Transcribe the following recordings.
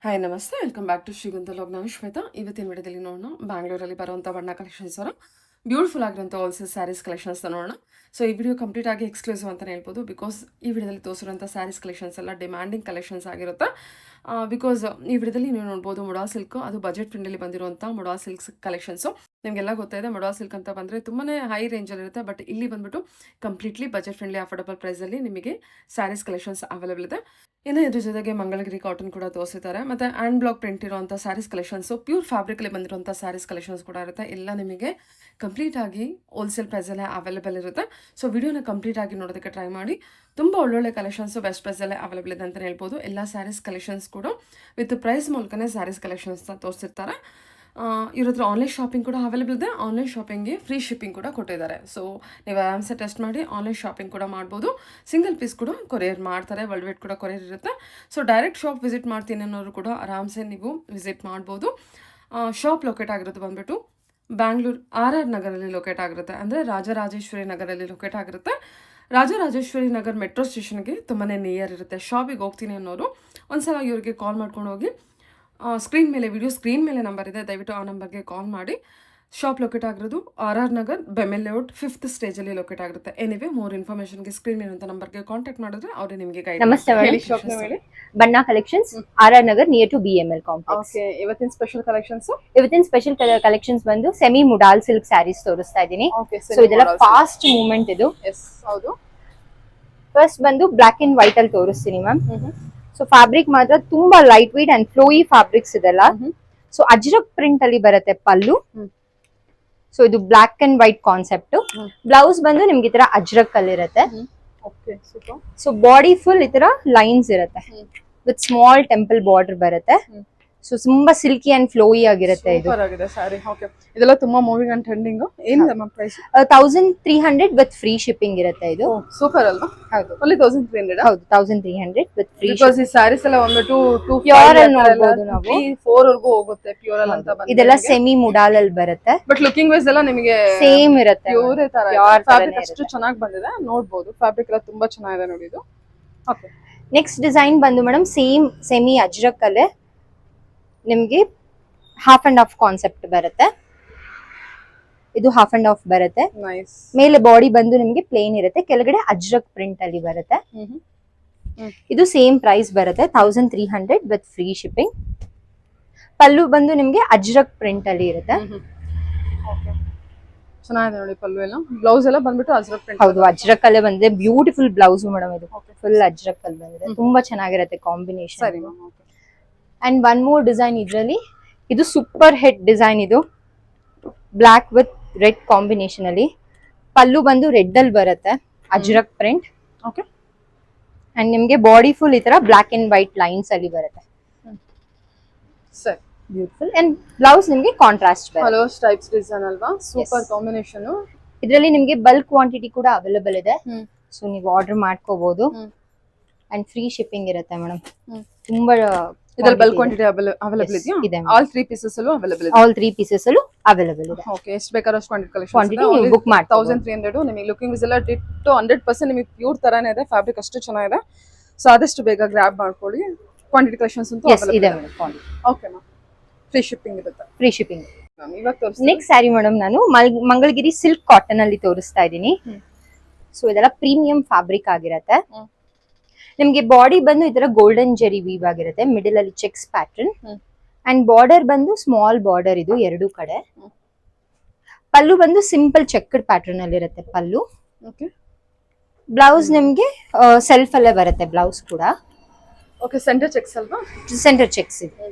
Hi ನಮಸ್ತೆ, welcome back to ಶ್ರೀಗಂಧ log. ನಾನು ಶ್ವೇತಾ. ಇವತ್ತಿನ ವಿಡಿಯೋದಲ್ಲಿ ನೋಡೋಣ ಬ್ಯಾಂಗ್ಳೂರಲ್ಲಿ ಬರುವಂಥ ಬಣ್ಣ ಕಲೆಕ್ಷನ್ಸ್ ಅವರ ಬ್ಯೂಟಿಫುಲ್ ಆಗಿರುವಂಥ ಹೋಲ್ಸೇಲ್ ಸ್ಯಾರೀಸ್ ಕಲೆಕ್ಷನ್ಸ್ನ ನೋಡೋಣ. ಸೊ ಈ ವಿಡಿಯೋ ಕಂಪ್ಲೀಟ್ ಆಗಿ ಎಕ್ಸ್ಕ್ಲೂಸಿವ್ ಅಂತಲೇ ಹೇಳ್ಬೋದು. ಬಿಕಾಸ್ ಈ ವಿಡಿಯೋದಲ್ಲಿ ತೋರಿಸಿರುವಂಥ ಸ್ಯಾರೀಸ್ ಕಲೆಕ್ಷನ್ಸ್ ಎಲ್ಲ ಡಿಮ್ಯಾಂಡಿಂಗ್ ಕಲೆಕ್ಷನ್ಸ್ ಆಗಿರುತ್ತೆ. ಬಿಕಾಸ್ ಈ ವಿಡಿಯೋದಲ್ಲಿ ನೀವು ನೋಡ್ಬೋದು ಮುಡಾ ಸಿಲ್ಕ್, ಅದು ಬಜೆಟ್ ಫ್ರೆಂಡಲ್ಲಿ ಬಂದಿರುವಂಥ ಮುಡಾ ಸಿಲ್ಕ್ಸ್ ಕಲೆಕ್ಷನ್ಸು. ನಿಮಗೆಲ್ಲ ಗೊತ್ತಾಯಿದೆ, ಮುಡಾ ಸಿಲ್ಕ್ ಅಂತ ಬಂದರೆ ತುಂಬಾ ಹೈ ರೇಂಜಲ್ಲಿರುತ್ತೆ. ಬಟ್ ಇಲ್ಲಿ ಬಂದ್ಬಿಟ್ಟು ಕಂಪ್ಲೀಟ್ಲಿ ಬಜೆಟ್ ಫ್ರೆಂಡ್ಲಿ ಅಫೋರ್ಡಬಲ್ ಪ್ರೈಸಲ್ಲಿ ನಿಮಗೆ ಸ್ಯಾರೀಸ್ ಕಲೆಕ್ಷನ್ಸ್ ಅವೈಲೇಬಲ್ ಇದೆ. ಇನ್ನು ಇದ್ರ ಜೊತೆಗೆ ಮಂಗಳಗಿರಿ ಕಾಟನ್ ಕೂಡ ತೋರಿಸಿದ್ದಾರೆ. ಮತ್ತು ಹ್ಯಾಂಡ್ ಬ್ಲಾಕ್ ಪ್ರಿಂಟ್ ಇರುವಂಥ ಸ್ಯಾರೀಸ್ ಕಲೆಕ್ಷನ್ಸು, ಪ್ಯೂರ್ ಫ್ಯಾಬ್ರಿಕಲ್ಲಿ ಬಂದಿರುವಂಥ ಸ್ಯಾರೀಸ್ ಕಲೆಕ್ಷನ್ಸ್ ಕೂಡ ಇರುತ್ತೆ. ಎಲ್ಲ ನಿಮಗೆ ಕಂಪ್ಲೀಟಾಗಿ ಹೋಲ್ಸೇಲ್ ಪ್ರೈಸಲ್ಲೇ ಅವೈಲೇಬಲ್ ಇರುತ್ತೆ. ಸೊ ವಿಡಿಯೋನ ಕಂಪ್ಲೀಟಾಗಿ ನೋಡೋದಕ್ಕೆ ಟ್ರೈ ಮಾಡಿ. ತುಂಬ ಒಳ್ಳೊಳ್ಳೆ ಕಲೆಕ್ಷನ್ಸು ಬೆಸ್ಟ್ ಪ್ರೈಸಲ್ಲೇ ಅವೈಲೇಬಲ್ ಇದೆ ಅಂತಲೇ ಹೇಳ್ಬೋದು. ಎಲ್ಲ ಸ್ಯಾರೀಸ್ ಕಲೆಕ್ಷನ್ಸ್ ಕೂಡ ವಿತ್ ಪ್ರೈಸ್ ಮೂಲಕನೇ ಸ್ಯಾರೀಸ್ ಕಲೆಕ್ಷನ್ಸ್ನ ತೋರಿಸಿರ್ತಾರೆ. ಇವ್ರ ಹತ್ರ ಆನ್ಲೈನ್ ಶಾಪಿಂಗ್ ಕೂಡ ಅವೈಲೇಬಲ್ ಇದೆ. ಆನ್ಲೈನ್ ಶಾಪಿಂಗ್ಗೆ ಫ್ರೀ ಶಿಪ್ಪಿಂಗ್ ಕೂಡ ಕೊಟ್ಟಿದ್ದಾರೆ. ಸೊ ನೀವು ಆರಾಮ್ಸೆ ಟೆಸ್ಟ್ ಮಾಡಿ ಆನ್ಲೈನ್ ಶಾಪಿಂಗ್ ಕೂಡ ಮಾಡ್ಬೋದು. ಸಿಂಗಲ್ ಪೀಸ್ ಕೂಡ ಕೊರಿಯರ್ ಮಾಡ್ತಾರೆ, ವರ್ಲ್ಡ್ ವೈಡ್ ಕೂಡ ಕೊರಿಯರ್ ಇರುತ್ತೆ. ಸೊ ಡೈರೆಕ್ಟ್ ಶಾಪ್ ವಿಸಿಟ್ ಮಾಡ್ತೀನಿ ಅನ್ನೋರು ಕೂಡ ಆರಾಮ್ಸೆ ನೀವು ವಿಸಿಟ್ ಮಾಡ್ಬೋದು. ಶಾಪ್ ಲೊಕೇಟ್ ಆಗಿರೋದು ಬಂದ್ಬಿಟ್ಟು ಬ್ಯಾಂಗ್ಳೂರು RR ನಗರಲ್ಲಿ ಲೊಕೇಟ್ ಆಗಿರುತ್ತೆ. ಅಂದರೆ ರಾಜರಾಜೇಶ್ವರಿ ನಗರಲ್ಲಿ ಲೊಕೇಟ್ ಆಗಿರುತ್ತೆ. ರಾಜರಾಜೇಶ್ವರಿ ನಗರ್ ಮೆಟ್ರೋ ಸ್ಟೇಷನ್ಗೆ ತುಂಬಾ ನಿಯರ್ ಇರುತ್ತೆ. ಶಾಪಿಗೆ ಹೋಗ್ತೀನಿ ಅನ್ನೋರು ಒಂದ್ಸಲ ಇವ್ರಿಗೆ ಕಾಲ್ ಮಾಡ್ಕೊಂಡು ಹೋಗಿ, ಸ್ಕ್ರೀನ್ ಮೇಲೆ ವಿಡಿಯೋ ಸ್ಕ್ರೀನ್ ಮೇಲೆ ನಂಬರ್ ಇದೆ, ದಯವಿಟ್ಟು ಆ ನಂಬರ್ಗೆ ಕಾಲ್ ಮಾಡಿ. ಶಾಪ್ ಲೊಕೇಟ್ ಆಗಿರೋದು RR Nagar BEML layout 5th ಸ್ಟೇಜಲ್ಲಿ ಲೊಕೇಟ್ ಆಗಿರುತ್ತೆ. ಎನಿವೆ ಮೋರ್ ಇನ್ಫಾರ್ಮೇಷನ್ಗೆ ಸ್ಕ್ರೀನ್ ಮೇಲೆ ಅಂತ ನಂಬರ್ಗೆ ಕಾಂಟ್ಯಾಕ್ಟ್ ಮಾಡಿದ್ರೆ ಅವರೇ ನಿಮಗೆ ಗೈಡ್. ನಮಸ್ತೆ madam. Banna collections RR Nagar near to BML complex. Okay, ಇವತ್ತಿನ ಸ್ಪೆಷಲ್ ಕಲೆಕ್ಷನ್ಸ್ ಕಲೆಕ್ಷನ್ಸ್ ಬಂದು ಸೆಮಿ ಮುಡಾಲ್ ಸಿಲ್ಕ್ ಸ್ಯಾರೀಸ್ ತೋರಿಸ್ತಾ ಇದ್ದೀನಿ. ಸೊ ಇದೆಲ್ಲ ಫಾಸ್ಟ್ ಮೂವ್ಮೆಂಟ್ ಇದು. ಹೌದು. ಫಸ್ಟ್ ಬಂದು ಬ್ಲಾಕ್ ಅಂಡ್ ವೈಟ್ ಅಲ್ಲಿ ತೋರಿಸ್ತೀನಿ ಮ್ಯಾಮ್. ಸೊ ಫ್ಯಾಬ್ರಿಕ್ ಮಾತ್ರ ತುಂಬಾ light weight and flowy fabrics ಇದೆಲ್ಲ. ಸೊ ಅಜ್ರಕ್ ಪ್ರಿಂಟ್ ಅಲ್ಲಿ ಬರುತ್ತೆ ಪಲ್ಲು. ಸೊ ಇದು black and white concept. Blouse ಬಂದು ನಿಮ್ಗೆ ಈ ತರ ಅಜ್ರಕ್ ಅಲ್ಲಿ ಇರುತ್ತೆ. ಸೊ ಬಾಡಿ ಫುಲ್ ಈ ತರ ಲೈನ್ಸ್ ಇರುತ್ತೆ ವಿತ್ ಸ್ಮಾಲ್ ಟೆಂಪಲ್ ಬಾರ್ಡರ್ ಬರುತ್ತೆ. ಸೊ ತುಂಬಾ ಸಿಲ್ಕಿ ಅಂಡ್ ಫ್ಲೋಯಿ ಆಗಿರುತ್ತೆ ಇದು. ಸಾರಿ. ಓಕೆ, ಇದೆಲ್ಲ ತುಂಬಾ ಮೂವಿಂಗ್ ಅಂಡ್ ಟ್ರೆಂಡಿಂಗ್. ಏನಿದೆ ma'am price? 1300 with free shipping ಇರುತ್ತೆ ಇದು. ಸೂಪರ್ ಅಲ್ವಾ? ಹೌದು, ಓನ್ಲಿ 1300. ಹೌದು 1300 ವಿತ್ ಫ್ರೀ. ಬಿಕಾಸ್ ಈ ಸ್ಯಾರೀಸ್ ಎಲ್ಲ ಒಂದ್ಬಿಟ್ಟು 2 ಪ್ಯೂರ್ ಅಲ್ಲಿ ನೋಡಬಹುದು ನಾವು. 4 ವರೆಗೂ ಹೋಗುತ್ತೆ ಪ್ಯೂರ್ ಅಲ್ಲಿ ಅಂತ ಬಂದ್ರೆ. ಇದೆಲ್ಲ ಸೆಮಿ ಮುಡಾಲ್ ಅಲ್ಲಿ ಬರುತ್ತೆ. ಬಟ್ ಲುಕಿಂಗ್ ವೈಸ್ ಎಲ್ಲ ನಿಮಗೆ ಸೇಮ್ ಇರುತ್ತೆ. ಪ್ಯೂರ್ ತರ ಫ್ಯಾಬ್ರಿಕ್ ಅಷ್ಟು ಚೆನ್ನಾಗಿ ಬಂದಿದೆ. ನೋಡಬಹುದು ಫ್ಯಾಬ್ರಿಕ್ ಎಲ್ಲ ತುಂಬಾ ಚೆನ್ನಾಗಿದೆ ನೋಡಿ ಇದು. ಓಕೆ, ನೆಕ್ಸ್ಟ್ ಡಿಸೈನ್ ಬಂದು ಮೇಡಮ್ ಸೇಮ್ ಸೆಮಿ ಅಜ್ರಕ್ ಅಲ್ಲೇ ನಿಮ್ಗೆ ಹಾಫ್ ಅಂಡ್ ಹಾಫ್ ಕಾನ್ಸೆಪ್ಟ್ ಬರುತ್ತೆ. ಇದು ಹಾಫ್ ಅಂಡ್ ಹಾಫ್ ಬರುತ್ತೆ. ನೈಸ್. ಮೇಲೆ ಬಾಡಿ ಬಂದು ನಿಮ್ಗೆ ಪ್ಲೇನ್ ಇರುತ್ತೆ, ಕೆಳಗಡೆ ಅಜ್ರಕ್ ಪ್ರಿಂಟ್ ಅಲ್ಲಿ ಬರುತ್ತೆ. ಇದು ಸೇಮ್ ಪ್ರೈಸ್ ಬರುತ್ತೆ 1300 ವಿತ್ ಫ್ರೀ ಶಿಪ್ಪಿಂಗ್. ಪಲ್ಲು ಬಂದು ನಿಮ್ಗೆ ಅಜ್ರಕ್ ಪ್ರಿಂಟ್ ಅಲ್ಲಿ ಇರುತ್ತೆ. ಚೆನ್ನಾಗಿದೆ ನೋಡಿ ಪಲ್ಲು ಎಲ್ಲ. ಬ್ಲೌಸ್ ಎಲ್ಲ ಬಂದ್ಬಿಟ್ಟು ಅಜ್ರಕ್ ಪ್ರಿಂಟ್. ಹೌದು, ಅಜ್ರಕ್ ಅಲ್ಲೇ ಬಂದಿದೆ. ಬ್ಯೂಟಿಫುಲ್ ಬ್ಲೌಸ್ ಮೇಡಮ್ ಇದು. ಫುಲ್ ಅಜ್ರಕ್ ಅಲ್ಲಿ ಬಂದಿದೆ. ತುಂಬಾ ಚೆನ್ನಾಗಿರುತ್ತೆ ಕಾಂಬಿನೇಷನ್. ಸರಿ ma'am. Okay. And one more design ಇದರಲ್ಲಿ. ಇದು ಸೂಪರ್ ಹಿಟ್ ಡಿಸೈನ್. ಇದು ಬ್ಲಾಕ್ ವಿತ್ ರೆಡ್ ಕಾಂಬಿನೇಷನ್ ಅಲ್ಲಿ. ಪಲ್ಲು ಬಂದು ರೆಡ್ ಅಲ್ಲಿ ಬರುತ್ತೆ, ಅಜ್ರಕ್ ಪ್ರಿಂಟ್. ಓಕೆ. ಅಂಡ್ ನಿಮ್ಗೆ ಬಾಡಿ ಫುಲ್ ಈ ತರ ಬ್ಲಾಕ್ ಅಂಡ್ ವೈಟ್ ಲೈನ್ಸ್ ಅಲ್ಲಿ ಬರುತ್ತೆ. ಸರಿ, ಬ್ಯೂಟಿಫುಲ್. ಅಂಡ್ ಬ್ಲೌಸ್ ನಿಮ್ಗೆ ಕಾಂಟ್ರಾಸ್ಟ್ ಬರುತ್ತೆ. ಹಲೋ ಟೈಪ್ಸ್ ಡಿಸೈನ್ ಅಲ್ವಾ? Super combination. ಇದರಲ್ಲಿ ನಿಮ್ಗೆ ಬಲ್ಕ್ ಕ್ವಾಂಟಿಟಿ ಕೂಡ ಅವೈಲೇಬಲ್ ಇದೆ. ಸೊ ನೀವು ಆರ್ಡರ್ ಮಾಡ್ಕೋಬಹುದು. ಅಂಡ್ ಫ್ರೀ ಶಿಪ್ಪಿಂಗ್ ಇರುತ್ತೆ ಮೇಡಮ್. ತುಂಬಾ ಇದರಲ್ಲಿ ಬಲ್ಕ್ ಕ್ವಾಂಟಿಟಿ ಅವೈಲೇಬಲ್ ಇದೆಯಾ? ಆಲ್ 3 ಪೀಸಸ್ ಅಲ್ಲೂ ಅವೈಲೇಬಲ್ ಇದೆ. ಆಲ್ 3 ಪೀಸಸ್ ಅಲ್ಲೂ ಅವೈಲೇಬಲ್ ಇದೆ. ಓಕೆ, ಎಷ್ಟು ಬೇಕಾದ್ರೂ ಅಷ್ಟು ಕಲೆಕ್ಷನ್ ಕ್ವಾಂಟಿಟಿ ನೀವು ಬುಕ್ ಮಾಡಿ 1300. ನಿಮಗೆ ಲುಕಿಂಗ್ ವಿಸ್ ಎಲ್ಲ ಡಿಟ್ಟು 100% ನಿಮಗೆ ಪ್ಯೂರ್ ತರಾನೇ ಇದೆ. ಫ್ಯಾಬ್ರಿಕ್ ಅಷ್ಟು ಚೆನ್ನಾಗಿದೆ. ಸೊ ಆದಷ್ಟು ಬೇಗ ಗ್ರಾಬ್ ಮಾಡ್ಕೊಳ್ಳಿ. ಕ್ವಾಂಟಿಟಿ ಕಲೆಕ್ಷನ್ಸ್ ಅಂತೂ ಅವೈಲೇಬಲ್ ಇದೆ. ಓಕೆ ಮ್ಯಾಮ್, ಫ್ರೀ ಶಿಪ್ಪಿಂಗ್ ಇರುತ್ತೆ. Free shipping. ಇವಾಗ ತೋರಿಸಿ. ನೆಕ್ಸ್ಟ್ ಸ್ಯಾರಿ ಮೇಡಮ್ ನಾನು ಮಂಗಳಗಿರಿ ಸಿಲ್ಕ್ ಕಾಟನ್ ಅಲ್ಲಿ ತೋರಿಸ್ತಾ ಇದ್ದೀನಿ. ಸೊ ಇದೆಲ್ಲ ಪ್ರೀಮಿಯಂ ಫ್ಯಾಬ್ರಿಕ್ ಆಗಿರತ್ತೆ. ನಿಮ್ಗೆ ಬಾಡಿ ಬಂದು ಈ ತರ ಗೋಲ್ಡನ್ ಜೆರಿ ವೀವ್ ಆಗಿರುತ್ತೆ. ಮಿಡಲ್ ಅಲ್ಲಿ ಚೆಕ್ಸ್ ಪ್ಯಾಟರ್ನ್ ಅಂಡ್ ಬಾರ್ಡರ್ ಬಂದು ಸ್ಮಾಲ್ ಬಾರ್ಡರ್ ಇದು ಎರಡು ಕಡೆ. ಪಲ್ಲು ಬಂದು ಸಿಂಪಲ್ ಚೆಕ್ಡ್ ಪ್ಯಾಟರ್ನ್ ಅಲ್ಲಿ ಇರುತ್ತೆ ಪಲ್ಲು. ಓಕೆ. ಬ್ಲೌಸ್ ನಿಮ್ಗೆ ಸೆಲ್ಫ್ ಅಲ್ಲೇ ಬರುತ್ತೆ ಬ್ಲೌಸ್ ಕೂಡ. ಓಕೆ, ಸೆಂಟರ್ ಚೆಕ್ಸ್ ಅಲ್ವಾ? ಸೆಂಟರ್ ಚೆಕ್ಸ್ ಇದೆ.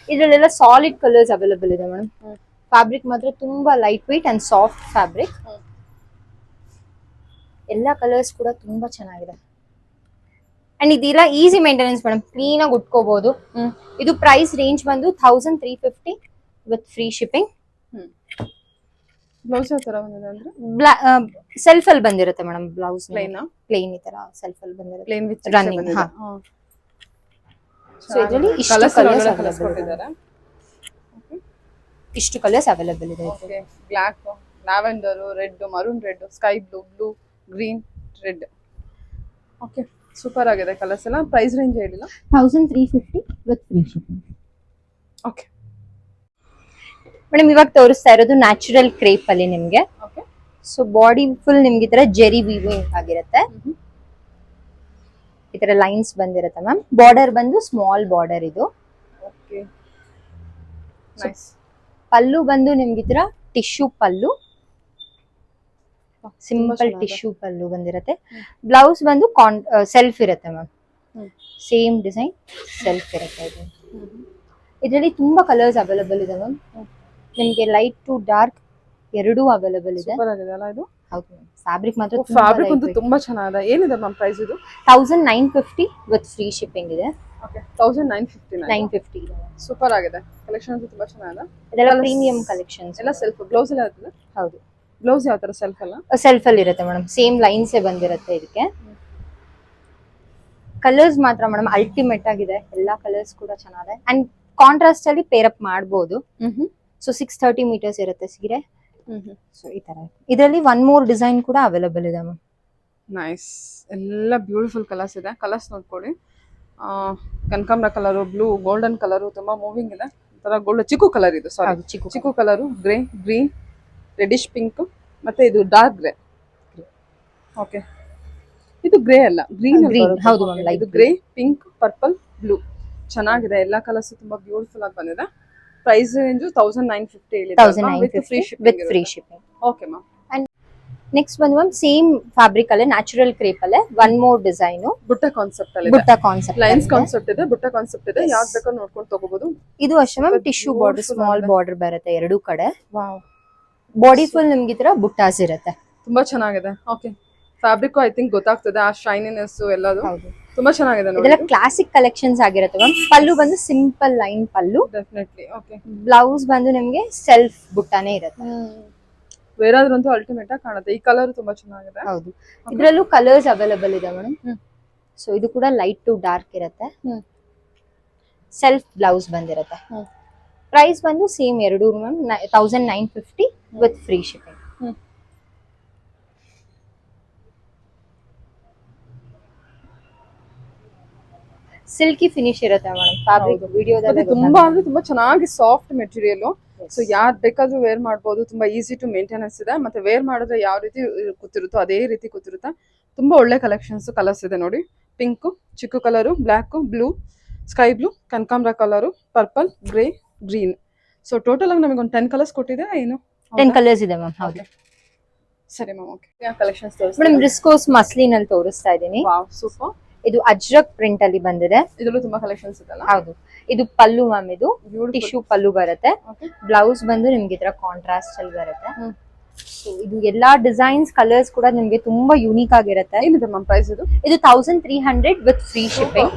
ಇದರಲ್ಲೆಲ್ಲ ಸಾಲಿಡ್ ಕಲರ್ಸ್ ಅವೈಲೇಬಲ್ ಇದೆ ಮೇಡಮ್. ಫ್ಯಾಬ್ರಿಕ್ ಮಾತ್ರ ತುಂಬಾ light weight and soft fabric. ಎಲ್ಲ ಕಲರ್ಸ್ ಕೂಡ ತುಂಬಾ ಚೆನ್ನಾಗಿದೆ. ಅಂಡ್ ಇದೆಲ್ಲ ಈಸಿ ಮೇಂಟೆನೆನ್ಸ್ ಮೇಡಮ್, ಕ್ಲೀನ್ ಆಗಿ ಉಟ್ಕೋಬಹುದು. ಇದು ಪ್ರೈಸ್ ರೇಂಜ್ ಬಂದು 1350 ವಿತ್ ಫ್ರೀ ಶಿಪ್ಪಿಂಗ್. ಬ್ಲೌಸ್ ಯಾವ ತರ ಬಂದಿದೆ ಅಂದ್ರೆ ಸೆಲ್ಫ್ ಅಲ್ಲಿ ಬಂದಿರುತ್ತೆ ಮೇಡಮ್. ಬ್ಲೌಸ್ ಪ್ಲೇನ್ ಈ ತರ ಸೆಲ್ಫ್ ಅಲ್ಲಿ ಬಂದಿರುತ್ತೆ. Plane with running. ಸೊ ಇದರಲ್ಲಿ ಇಷ್ಟು ಕಲರ್ಸ್ ಅವೈಲೇಬಲ್ ಇದೆ. Okay, black, lavender, red, maroon red, sky blue, blue, green, red. Okay, super ಆಗಿದೆ ಕಲರ್ಸ್ ಎಲ್ಲ. ಪ್ರೈಸ್ ರೇಂಜ್ ಹೇಳಿಲ್ಲ. 1350 with free shipping. Okay madam ಇವಾಗ ತೋರಿಸ್ತಾ ಇರೋದು ನ್ಯಾಚುರಲ್ ಕ್ರೇಪ್ ಅಲ್ಲಿ ನಿಮ್ಗೆ. ಓಕೆ ಸೊ ಬಾಡಿ ಫುಲ್ ನಿಮ್ಗೆ ಈ ತರ ಜೆರಿ ವೀವಿಂಗ್ ಆಗಿರುತ್ತೆ. ಈ ತರ ಲೈನ್ಸ್ ಬಂದಿರುತ್ತೆ ಮ್ಯಾಮ್. ಬಾರ್ಡರ್ ಬಂದು ಸ್ಮಾಲ್ ಬಾರ್ಡರ್ ಇದು. Okay nice. ಪಲ್ಲು ಬಂದು ನಿಮ್ಗೆ ಈ ತರ ಟಿಶ್ಯೂ ಪಲ್ಲು, ಸಿಂಪಲ್ ಚೆನ್ನಾಗಿದೆ. ಟಿಶ್ಯೂ ಪಲ್ಲು ಬಂದಿರುತ್ತೆ. ಬ್ಲೌಸ್ ಬಂದು ಸೆಲ್ಫ್ ಇರುತ್ತೆ ಮ್ಯಾಮ್. ಸೇಮ್ ಡಿಸೈನ್ ಸೆಲ್ಫ್ ಇರುತ್ತೆ ಇದು. ಇದರಲ್ಲಿ ತುಂಬಾ ಕಲರ್ಸ್ ಅವೈಲೇಬಲ್ ಇದೆ ಮ್ಯಾಮ್. ನಿಮ್ಗೆ ಲೈಟ್ ಟು ಡಾರ್ಕ್ ಎರಡೂ ಅವೈಲೇಬಲ್ ಇದೆ. ಸೂಪರ್ ಆಗಿದೆ ಅಲ್ಲ ಇದು. ಹೌದು ಮ್ಯಾಮ್. ಫ್ಯಾಬ್ರಿಕ್ ಮಾತ್ರ ಫ್ಯಾಬ್ರಿಕ್ ಅಂತೂ ತುಂಬಾ ಚೆನ್ನಾಗಿದೆ. ಏನಿದೆ ಮ್ಯಾಮ್ ಪ್ರೈಸ್ ಇದು? 1950 ವಿತ್ ಫ್ರೀ ಶಿಪ್ಪಿಂಗ್ ಇದೆ. ಓಕೆ 1950. 950 ಇದೆ. ಸೂಪರ್ ಆಗಿದೆ. ಕಲೆಕ್ಷನ್ ಅಂತೂ ತುಂಬಾ ಚೆನ್ನಾಗಿದೆ. ಇದೆಲ್ಲ ಪ್ರೀಮಿಯಂ ಕಲೆಕ್ಷನ್ಸ್ ಎಲ್ಲ ಸೆಲ್ಫ್. ಬ್ಲೌಸ್ ಎಲ್ಲ ಇರ್ತದೆ? ಹೌದು. ಬ್ಲೌಸ್ ಯಾವ ತರ ಸೆಲ್ಫ್ ಅಲ್ಲ? ಸೆಲ್ಫ್ ಅಲ್ಲಿ ಇರುತ್ತೆ ಮೇಡಮ್. ಸೇಮ್ ಲೈನ್ಸ್ ಬಂದಿರುತ್ತೆ ಇದಕ್ಕೆ. ಕಲರ್ಸ್ ಮಾತ್ರ ಮೇಡಮ್ ಅಲ್ಟಿಮೇಟ್ ಆಗಿದೆ. ಎಲ್ಲಾ ಕಲರ್ಸ್ ಕೂಡ ಚೆನ್ನಾಗಿದೆ. ಅಂಡ್ ಕಾಂಟ್ರಾಸ್ಟ್ ಅಲ್ಲಿ ಪೇರ್ ಅಪ್ ಮಾಡಬಹುದು. ಸೊ 630 ಮೀಟರ್ಸ್ ಇರುತ್ತೆ ಸೀರೆ. ಸೊ ಈ ತರ ಇದರಲ್ಲಿ ಒನ್ ಮೋರ್ ಡಿಸೈನ್ ಕೂಡ ಅವೈಲೇಬಲ್ ಇದೆ ಮ್ಯಾಮ್. ನೈಸ್. ಎಲ್ಲ ಬ್ಯೂಟಿಫುಲ್ ಕಲರ್ಸ್ ಇದೆ. ಕಲರ್ಸ್ ನೋಡ್ಕೊಳ್ಳಿ. ಕನಕಾಂಬರ ಕಲರು, ಬ್ಲೂ, ಗೋಲ್ಡನ್ ಕಲರು ತುಂಬಾ ಮೂವಿಂಗ್ ಇದೆ. ಒಂಥರ ಗೋಲ್ಡ್ ಚಿಕ್ಕು ಕಲರ್ ಇದು. Sorry chikoo colour, grey, green, reddish pink ಮತ್ತೆ ಇದು ಡಾರ್ಕ್ ಗ್ರೇ. ಓಕೆ ಇದು ಗ್ರೇ ಅಲ್ಲ, ಗ್ರೀನ್. ಹೌದು ಮ್ಯಾಮ್. ಇದು ಗ್ರೇ, ಪಿಂಕ್, ಪರ್ಪಲ್, ಬ್ಲೂ ಚೆನ್ನಾಗಿದೆ. ಎಲ್ಲಾ ಕಲರ್ಸ್ ತುಂಬಾ ಬ್ಯೂಟಿಫುಲ್ ಆಗಿ ಬಂದಿದೆ. ಪ್ರೈಸ್ ರೇಂಜ್ 1950 ಹೇಳಿದ್ರು with free shipping. Okay ma'am. And next ಬಂದು ಮ್ಯಾಮ್ ಸೇಮ್ ಫ್ಯಾಬ್ರಿಕ್ ಅಲ್ಲೇ ನ್ಯಾಚುರಲ್ ಕ್ರೇಪ್ ಅಲ್ಲೇ ಒನ್ ಮೋರ್ ಡಿಸೈನ್. ಬುಟ್ಟ ಕಾನ್ಸೆಪ್ಟ್ ಅಲ್ಲಿ ಬುಟ್ಟ ಕಾನ್ಸೆಪ್ಟ್, ಲೈನ್ಸ್ ಕಾನ್ಸೆಪ್ಟ್ ಇದೆ, ಬುಟ್ಟ ಕಾನ್ಸೆಪ್ಟ್ ಇದೆ. ಯಾವ್ದು ಬೇಕೋ ನೋಡ್ಕೊಂಡು ತಗೋಬಹುದು. ಇದು ಅಷ್ಟೇ ma'am. Tissue border, small border ಬರುತ್ತೆ ಎರಡೂ ಕಡೆ. ವಾವ್. ಬಾಡಿ ಫುಲ್ ನಿಮ್ಗೆ ಈ ತರ ಬುಟ್ಟಾಸ್ ಇರುತ್ತೆ. ತುಂಬಾ ಚೆನ್ನಾಗಿದೆ. ಓಕೆ ಫ್ಯಾಬ್ರಿಕ್ ಐ ಥಿಂಕ್ ಗೊತ್ತಾಗ್ತದೆ ಆ ಶೈನಿನೆಸ್ ಎಲ್ಲದು. ಹೌದು ತುಂಬಾ ಚೆನ್ನಾಗಿದೆ ನೋಡಿ. ಇದೆಲ್ಲ ಕ್ಲಾಸಿಕ್ ಕಲೆಕ್ಷನ್ಸ್ ಆಗಿರುತ್ತೆ ಮ್ಯಾಮ್. ಪಲ್ಲು ಬಂದು ಸಿಂಪಲ್ ಲೈನ್ ಪಲ್ಲು. ಡೆಫಿನೆಟ್ಲಿ. ಓಕೆ ಬ್ಲೌಸ್ ಬಂದು ನಿಮ್ಗೆ ಸೆಲ್ಫ್ ಬುಟ್ಟಾನೇ ಇರುತ್ತೆ. ಬೇರಾದ್ರಂತೂ ಅಲ್ಟಿಮೇಟ್ ಆಗಿ ಕಾಣುತ್ತೆ. ಈ ಕಲರ್ ತುಂಬಾ ಚೆನ್ನಾಗಿದೆ. ಹೌದು. ಇದ್ರಲ್ಲೂ ಕಲರ್ಸ್ ಅವೈಲೇಬಲ್ ಇದೆ ಮೇಡಮ್. ಸೊ ಇದು ಕೂಡ ಲೈಟ್ ಟು ಡಾರ್ಕ್ ಇರುತ್ತೆ. ಸೆಲ್ಫ್ ಬ್ಲೌಸ್ ಬಂದಿರುತ್ತೆ. ಪ್ರೈಸ್ ಬಂದು ಸೇಮ್ ಎರಡು ma'am. 1950 with free shipping. Silky finish ಇರುತ್ತೆ ಮೇಡಮ್. ಫ್ಯಾಬ್ರಿಕ್ ವಿಡಿಯೋದಲ್ಲಿ ತುಂಬಾ ಅಂದ್ರೆ ತುಂಬಾ ಚೆನ್ನಾಗಿ ಸಾಫ್ಟ್ ಮೆಟೀರಿಯಲ್. ಸೊ ಯಾರು ಬೇಕಾದ್ರೂ ವೇರ್ ಮಾಡ್ಬೋದು. ತುಂಬಾ ಈಸಿ ಟು ಮೇಂಟೆನೆನ್ಸ್ ಇದೆ. ಮತ್ತೆ ವೇರ್ ಮಾಡಿದ್ರೆ ಯಾವ ರೀತಿ ಕೂತಿರುತ್ತೋ ಅದೇ ರೀತಿ ಕೂತಿರುತ್ತೆ. ತುಂಬಾ ಒಳ್ಳೆ ಕಲೆಕ್ಷನ್ಸ್. ಕಲರ್ಸ್ ಇದೆ ನೋಡಿ. Pink, chikoo colour, black, blue, sky blue, ಕನಕಾಂಬರ colour, purple, grey, green. So total ಆಗಿ ನಮಗೆ ಒಂದು 10 ಕಲರ್ಸ್ ಕೊಟ್ಟಿದೆ. ಏನು 10 ಕಲರ್ಸ್ ಇದೆ ಮ್ಯಾಮ್. ಹೌದು. ಸರಿ ಮ್ಯಾಮ್. ಓಕೆ ಕಲೆಕ್ಷನ್ಸ್ ತೋರಿಸಿ ಮೇಡಮ್. ರಿಸ್ಕೋಸ್ ಮಸ್ಲಿನ್ ಅಲ್ಲಿ ತೋರಿಸ್ತಾ ಇದ್ದೀನಿ. Wow super. ಇದು ಅಜ್ರಕ್ ಪ್ರಿಂಟ್ ಅಲ್ಲಿ ಬಂದಿದೆ. ಇದರಲ್ಲೂ ತುಂಬಾ ಕಲೆಕ್ಷನ್ಸ್ ಇದೆಲ್ಲ. ಹೌದು. ಇದು ಪಲ್ಲು ಮ್ಯಾಮ್. ಇದು ಟಿಶ್ಯೂ ಪಲ್ಲು ಬರುತ್ತೆ. ಬ್ಲೌಸ್ ಬಂದು ನಿಮ್ಗೆ ಈ ತರ ಕಾಂಟ್ರಾಸ್ಟ್ ಅಲ್ಲಿ ಬರುತ್ತೆ. ಸೊ ಇದು ಎಲ್ಲಾ ಡಿಸೈನ್ಸ್ ಕಲರ್ಸ್ ಕೂಡ ನಿಮ್ಗೆ ತುಂಬಾ ಯೂನಿಕ್ ಆಗಿರುತ್ತೆ. ಏನಿದೆ ಮ್ಯಾಮ್ ಪ್ರೈಸ್ ಇದು? ಇದು 1300 ವಿತ್ ಫ್ರೀ ಶಿಪ್ಪಿಂಗ್.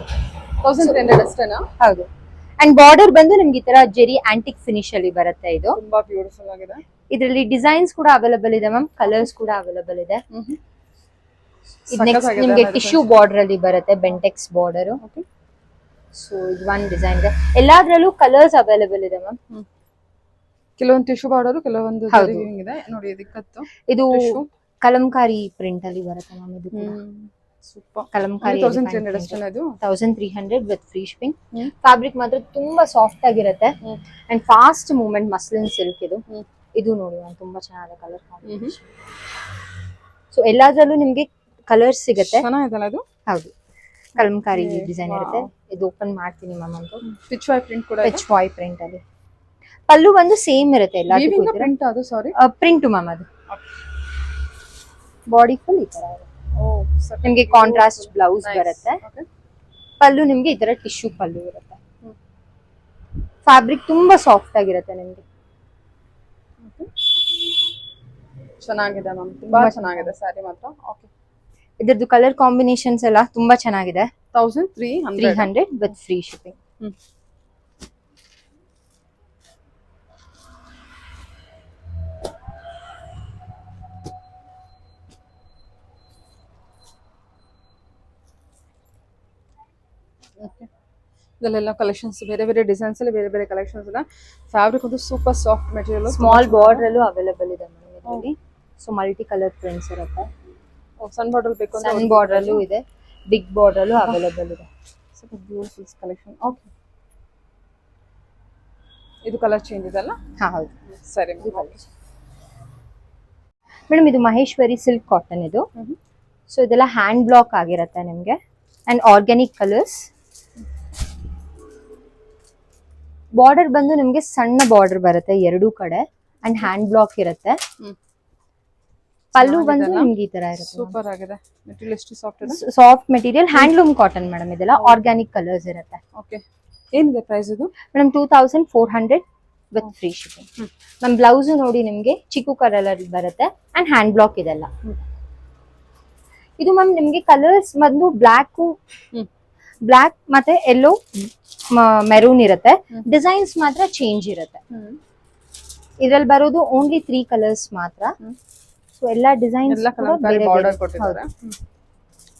1300 ಅಷ್ಟೇನಾ? ಹೌದು. ಅಂಡ್ ಬಾರ್ಡರ್ ಬಂದು ನಿಮ್ಗೆ ಈ ತರ ಜೆರಿ ಆಂಟಿಕ್ ಫಿನಿಶ್ ಅಲ್ಲಿ ಬರುತ್ತೆ. ಇದು ತುಂಬಾ ಬ್ಯೂಟಿಫುಲ್ ಆಗಿದೆ. ಇದರಲ್ಲಿ ಡಿಸೈನ್ಸ್ ಕೂಡ ಅವೈಲೇಬಲ್ ಇದೆ ಮ್ಯಾಮ್. ಕಲರ್ಸ್ ಕೂಡ ಅವೈಲೇಬಲ್ ಇದೆ. ನೆಕ್ಸ್ಟ್ ನಿಮ್ಗೆ ಟಿಶ್ಯೂ ಬಾರ್ಡರ್ ಅಲ್ಲಿ ಬರುತ್ತೆ. ಬೆಂಟೆಕ್ಸ್ ಬಾರ್ಡರ್. ಸೊ ಇದು ಒನ್ ಡಿಸೈನ್ ಇದೆ. ಎಲ್ಲಾದ್ರಲ್ಲೂ ಕಲರ್ಸ್ ಅವೈಲೇಬಲ್ ಇದೆ ಮ್ಯಾಮ್. ಕೆಲವೊಂದು ಟಿಶ್ಯೂ ಬಾರ್ಡರ್, ಕೆಲವೊಂದು ಇದೆ ನೋಡಿ. ಇದಕ್ಕತ್ತು ಇದು ಕಲಂಕಾರಿ ಪ್ರಿಂಟ್ ಅಲ್ಲಿ ಬರುತ್ತೆ ಮ್ಯಾಮ್. ಇದು ಸೂಪರ್. ಕಲಂಕಾರಿ 1300 ಅಷ್ಟೇನಾ ಇದು? 1300 ವಿತ್ ಫ್ರೀ ಶಿಪ್ಪಿಂಗ್. ಫ್ಯಾಬ್ರಿಕ್ ಮಾತ್ರ ತುಂಬಾ ಸಾಫ್ಟ್ ಆಗಿರುತ್ತೆ. And fast movement muslin silk ಇದು. ಇದು ನೋಡಿ ಮ್ಯಾಮ್ ತುಂಬಾ ಚೆನ್ನಾಗಿದೆ ಕಲರ್ ಕಾಂಬಿನೇಷನ್. ಸೊ ಎಲ್ಲಾದ್ರಲ್ಲೂ ನಿಮ್ಗೆ ಕಲರ್ಸ್ ಸಿಗುತ್ತೆ. ಚೆನ್ನಾಗಿದೆಲ್ಲ ಇದು. ಹೌದು. ಕಲಂಕಾರಿ ಡಿಸೈನ್ ಇರುತ್ತೆ. ಇದು ಓಪನ್ ಮಾಡ್ತೀನಿ ಮ್ಯಾಮ್. ಅಂತ ಪಿಚ್ ವಾಯ್ ಪ್ರಿಂಟ್ ಕೂಡ ಇದೆ. ಪಿಚ್ ವಾಯ್ ಪ್ರಿಂಟ್ ಅಲ್ಲಿ ಪಲ್ಲು ಬಂದು ಸೇಮ್ ಇರುತ್ತೆ. ಎಲ್ಲದಕ್ಕೂ ಪ್ರಿಂಟ್ ಅದು ಸಾರಿ ಪ್ರಿಂಟ್ ಮ್ಯಾಮ್. ಅದು ಬಾಡಿ ಫುಲ್ ಈ ತರ ನಿಮ್ಗೆ ಕಾಂಟ್ರಾಸ್ಟ್ ಬ್ಲೌಸ್ ಬರುತ್ತೆ. ಪಲ್ಲು ನಿಮ್ಗೆ ಈ ತರ ಟಿಶ್ಯೂ ಪಲ್ಲು ಇರುತ್ತೆ. ಫ್ಯಾಬ್ರಿಕ್ ತುಂಬಾ ಸಾಫ್ಟ್ ಆಗಿರುತ್ತೆ ನಿಮ್ಗೆ. ಚೆನ್ನಾಗಿದೆ ಮ್ಯಾಮ್. ತುಂಬಾ ಚೆನ್ನಾಗಿದೆ ಸ್ಯಾರಿ ಮಾತ್ರ. ಓಕೆ ಇದ್ರದ್ದು ಕಲರ್ ಕಾಂಬಿನೇಷನ್ಸ್ ಎಲ್ಲ ತುಂಬಾ ಚೆನ್ನಾಗಿದೆ. 1300 ವಿತ್ ಫ್ರೀ ಶಿಪ್ಪಿಂಗ್. ಇದೆಲ್ಲ ಕಲೆಕ್ಷನ್ಸ್ ಬೇರೆ ಬೇರೆ ಡಿಸೈನ್ಸ್ ಅಲ್ಲಿ ಬೇರೆ ಬೇರೆ ಕಲೆಕ್ಷನ್ಸ್ ಇದೆ. ಫ್ಯಾಬ್ರಿಕ್ ಒಂದು super soft material. Small border ಅಲ್ಲೂ ಅವೈಲೇಬಲ್ ಇದೆ ಮೇಡಮ್ ಇದರಲ್ಲಿ. ಸೊ ಮಲ್ಟಿ ಕಲರ್ ಪ್ರಿಂಟ್ಸ್ ಇರುತ್ತೆ. ಸನ್ ಬಾರ್ಡರ್ ಬೇಕು ಅಂದ್ರೆ ಸನ್ ಬಾರ್ಡರ್ ಅಲ್ಲೂ ಇದೆ. ಬಿಗ್ ಬಾರ್ಡರ್ ಅವೈಲೇಬಲ್ ಇದೆ. ಸ್ವಲ್ಪ ಬ್ಯೂಟಿಫುಲ್ ಕಲೆಕ್ಷನ್. ಓಕೆ, ಇದು ಕಲರ್ ಚೇಂಜ್ ಇದೆಲ್ಲ. ಹಾ ಹೌದು ಸರಿ ಮೇಡಮ್, ಇದು ಮಹೇಶ್ವರಿ ಸಿಲ್ಕ್ ಕಾಟನ್ ಇದು. ಸೊ ಇದೆಲ್ಲ ಹ್ಯಾಂಡ್ ಬ್ಲಾಕ್ ಆಗಿರುತ್ತೆ ನಿಮಗೆ ಅಂಡ್ ಆರ್ಗ್ಯಾನಿಕ್ ಕಲರ್ಸ್. ಬಾರ್ಡರ್ ಬಂದು ನಿಮಗೆ ಸಣ್ಣ ಬಾರ್ಡರ್ ಬರುತ್ತೆ ಎರಡೂ ಕಡೆ ಅಂಡ್ ಹ್ಯಾಂಡ್ ಬ್ಲಾಕ್ ಇರುತ್ತೆ. ಪಲ್ಲು ಬಂದು ನಿಮ್ಗೆ ಈ ತರ ಇರುತ್ತೆ. ಸೂಪರ್ ಆಗಿದೆ. ಮೆಟೀರಿಯಲ್ ಎಷ್ಟು ಸಾಫ್ಟ್ ಇದೆ. Soft material, handloom cotton madam. ಇದೆಲ್ಲ ಆರ್ಗ್ಯಾನಿಕ್ ಕಲರ್ಸ್ ಇರುತ್ತೆ. ಓಕೆ, ಏನಿದೆ ಪ್ರೈಸ್ ಇದು? Madam 2400 with free shipping. ನಮ್ ಬ್ಲೌಸ್ ನೋಡಿ ನಿಮ್ಗೆ ಚಿಕ್ಕು ಕಲರ್ ಬರುತ್ತೆ ಅಂಡ್ ಹ್ಯಾಂಡ್ ಬ್ಲಾಕ್ ಇದೆಲ್ಲ. ಇದು ಮ್ಯಾಮ್ ನಿಮ್ಗೆ ಕಲರ್ಸ್ ಬಂದು ಬ್ಲಾಕ್ ಮತ್ತೆ ಯೆಲ್ಲೋ ಮೆರೂನ್ ಇರುತ್ತೆ. ಡಿಸೈನ್ಸ್ ಮಾತ್ರ ಚೇಂಜ್ ಇರುತ್ತೆ. ಇದ್ರಲ್ಲಿ ಬರೋದು ಓನ್ಲಿ 3 ಕಲರ್ಸ್ ಮಾತ್ರ. ಸೊ ಎಲ್ಲ ಡಿಸೈನ್ಸ್ ಎಲ್ಲ ಕಲರ್ ಬಾರ್ಡರ್ ಕೊಟ್ಟಿದ್ದಾರೆ.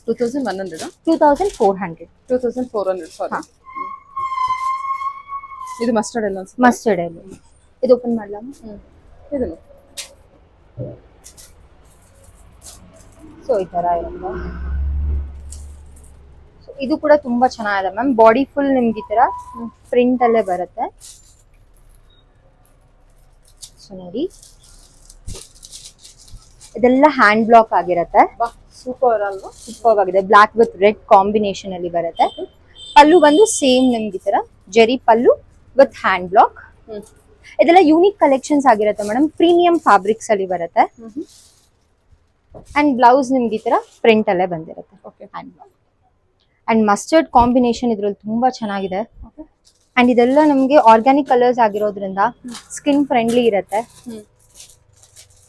2100 2400 ಸಾರಿ. ಇದು ಮಸ್ಟರ್ಡ್ ಎಲ್ಲ ಅನ್ಸುತ್ತೆ. ಮಸ್ಟರ್ಡ್ ಅಲ್ಲಿ ಇದು ಓಪನ್ ಮಾಡಲಾಮ. ಇದನ್ನು ಸೊ ಈ ತರ ಇರುತ್ತೆ. ಸೊ ಇದು ಕೂಡ ತುಂಬಾ ಚೆನ್ನಾಗಿದೆ ಮ್ಯಾಮ್. ಬಾಡಿ ಫುಲ್ ನಿಮ್ಗೆ ಈ ತರ ಪ್ರಿಂಟ್ ಅಲ್ಲೇ ಬರುತ್ತೆ. ಸೊ ನೋಡಿ, ಇದೆಲ್ಲ ಹ್ಯಾಂಡ್ ಬ್ಲಾಕ್ ಆಗಿರುತ್ತೆ. ಸೂಪರ್ ಅಲ್ವಾ? ಸೂಪರ್ ಆಗಿದೆ. ಬ್ಲಾಕ್ ವಿತ್ ರೆಡ್ ಕಾಂಬಿನೇಷನ್ ಅಲ್ಲಿ ಬರುತ್ತೆ. ಪಲ್ಲು ಬಂದು ಸೇಮ್ ನಿಮ್ಗೆ ಈ ತರ zari pallu with hand block. ಇದೆಲ್ಲ ಯೂನಿಕ್ ಕಲೆಕ್ಷನ್ಸ್ ಆಗಿರುತ್ತೆ ಮೇಡಮ್. ಪ್ರೀಮಿಯಂ ಫ್ಯಾಬ್ರಿಕ್ಸ್ ಅಲ್ಲಿ ಬರುತ್ತೆ. ಅಂಡ್ ಬ್ಲೌಸ್ ನಿಮ್ಗೆ ಈ ತರ ಪ್ರಿಂಟ್ ಅಲ್ಲೇ ಬಂದಿರುತ್ತೆ. Hand block and mustard combination ಇದ್ರಲ್ಲಿ ತುಂಬಾ ಚೆನ್ನಾಗಿದೆ. ಅಂಡ್ ಇದೆಲ್ಲ ನಮ್ಗೆ ಆರ್ಗ್ಯಾನಿಕ್ ಕಲರ್ಸ್ ಆಗಿರೋದ್ರಿಂದ ಸ್ಕಿನ್ ಫ್ರೆಂಡ್ಲಿ ಇರುತ್ತೆ.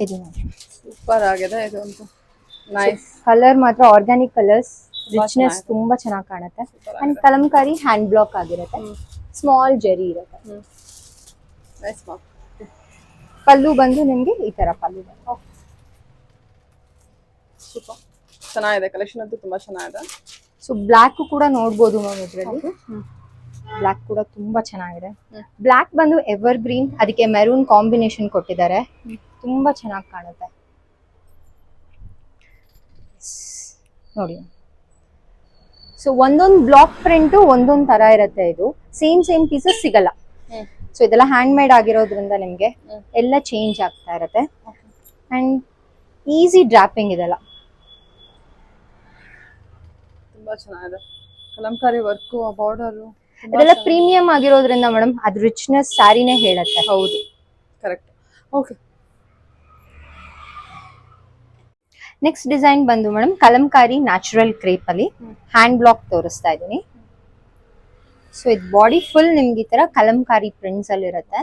ಇದು ನೋಡಿ, ಸೂಪರ್ ಆಗಿದೆ. ಇದು ಒಂದು ನೈಸ್ ಕಲರ್ ಮಾತ್ರ ಆರ್ಗ್ಯಾನಿಕ್ ಕಲರ್ಸ್. ರಿಚ್ನೆಸ್ ತುಂಬಾ ಚೆನ್ನಾಗಿ ಕಾಣುತ್ತೆ. ಅಂಡ್ ಕಲಂಕಾರಿ ಹ್ಯಾಂಡ್ ಬ್ಲಾಕ್ ಆಗಿರುತ್ತೆ. ಸ್ಮಾಲ್ ಜೆರಿ ಇರುತ್ತೆ. ನೈಸ್. ಪಲ್ಲು ಬಂದು ನಿಮ್ಗೆ ಈ ತರ ಪಲ್ಲು ಬರುತ್ತೆ. ಸೂಪರ್ ಚೆನ್ನಾಗಿದೆ. ಕಲೆಕ್ಷನ್ ಅಂತೂ ತುಂಬಾ ಚೆನ್ನಾಗಿದೆ. ಸೊ ಬ್ಲಾಕ್ ಕೂಡ ನೋಡ್ಬೋದು ಮ್ಯಾಮ್. ಇದ್ರಲ್ಲಿ ಬ್ಲಾಕ್ ಕೂಡ ತುಂಬಾ ಚೆನ್ನಾಗಿದೆ. ಬ್ಲಾಕ್ ಬಂದು ಎವರ್ ಗ್ರೀನ್, ಅದಕ್ಕೆ ಮೆರೂನ್ ಕಾಂಬಿನೇಷನ್ ಕೊಟ್ಟಿದ್ದಾರೆ. ತುಂಬಾ ಚೆನ್ನಾಗಿ ಕಾಣುತ್ತೆ ನೋಡಿ. ಸೊ ಒಂದೊಂದು ಬ್ಲಾಕ್ ಪ್ರಿಂಟ್ ಒಂದೊಂದ್ ತರ ಇರುತ್ತೆ. ಇದು ಸೇಮ್ ಪೀಸಸ್ ಸಿಗಲ್ಲ. ಸೊ ಇದೆಲ್ಲ ಹ್ಯಾಂಡ್ ಮೇಡ್ ಆಗಿರೋದ್ರಿಂದ ನಿಮ್ಗೆ ಎಲ್ಲ ಚೇಂಜ್ ಆಗ್ತಾ ಇರುತ್ತೆ. ಅಂಡ್ ಈಸಿ ಡ್ರಾಪಿಂಗ್ ಇದೆಲ್ಲ. ತುಂಬಾ ಚೆನ್ನಾಗಿದೆ. ಕಲಂಕಾರಿ ವರ್ಕ್, ಬಾರ್ಡರ್ ಇದೆಲ್ಲ ಪ್ರೀಮಿಯಂ ಆಗಿರೋದ್ರಿಂದ ಮೇಡಮ್ ಅದು ರಿಚ್ನೆಸ್ ಸ್ಯಾರಿನೇ ಹೇಳುತ್ತೆ. ಹೌದು, ಕರೆಕ್ಟ್. ಓಕೆ, ನೆಕ್ಸ್ಟ್ ಡಿಸೈನ್ ಬಂದು ಮೇಡಮ್ ಕಲಂಕಾರಿ ನ್ಯಾಚುರಲ್ ಕ್ರೇಪ್ ಅಲ್ಲಿ ಹ್ಯಾಂಡ್ ಬ್ಲಾಕ್ ತೋರಿಸ್ತಾ ಇದ್ದೀನಿ. ಸೊ ಇದು ಬಾಡಿ ಫುಲ್ ನಿಮ್ಗೆ ಈ ತರ ಕಲಂಕಾರಿ ಪ್ರಿಂಟ್ಸ್ ಅಲ್ಲಿ ಇರುತ್ತೆ.